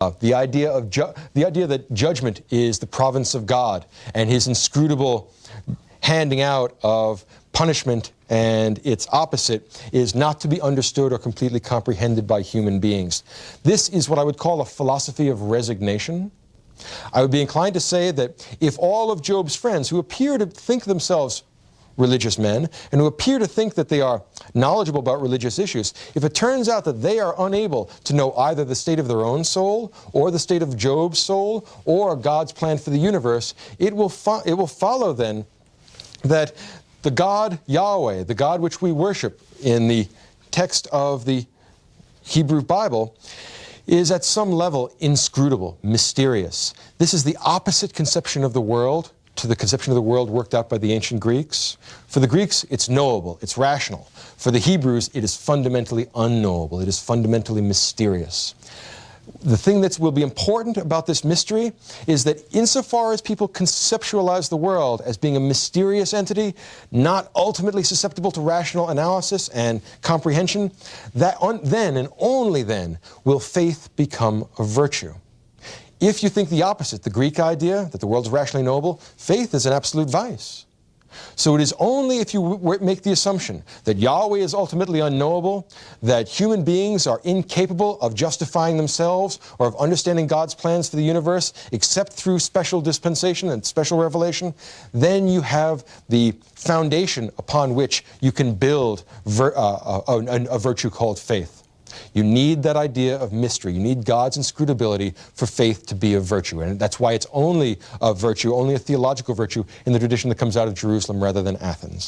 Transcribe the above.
The idea that judgment is the province of God and his inscrutable handing out of punishment and its opposite is not to be understood or completely comprehended by human beings. This is what I would call a philosophy of resignation. I would be inclined to say that if all of Job's friends, who appear to think themselves religious men and who appear to think that they are knowledgeable about religious issues, if it turns out that they are unable to know either the state of their own soul or the state of Job's soul or God's plan for the universe, it will follow then that the God Yahweh, the God which we worship in the text of the Hebrew Bible, is at some level inscrutable, mysterious. This is the opposite conception of the world to the conception of the world worked out by the ancient Greeks. For the Greeks, it's knowable, it's rational. For the Hebrews, it is fundamentally unknowable, it is fundamentally mysterious. The thing that will be important about this mystery is that insofar as people conceptualize the world as being a mysterious entity, not ultimately susceptible to rational analysis and comprehension, then and only then will faith become a virtue. If you think the opposite, the Greek idea that the world is rationally knowable, faith is an absolute vice. So it is only if you make the assumption that Yahweh is ultimately unknowable, that human beings are incapable of justifying themselves or of understanding God's plans for the universe except through special dispensation and special revelation, then you have the foundation upon which you can build a virtue called faith. You need that idea of mystery. You need God's inscrutability for faith to be a virtue. And that's why it's only a virtue, only a theological virtue in the tradition that comes out of Jerusalem rather than Athens.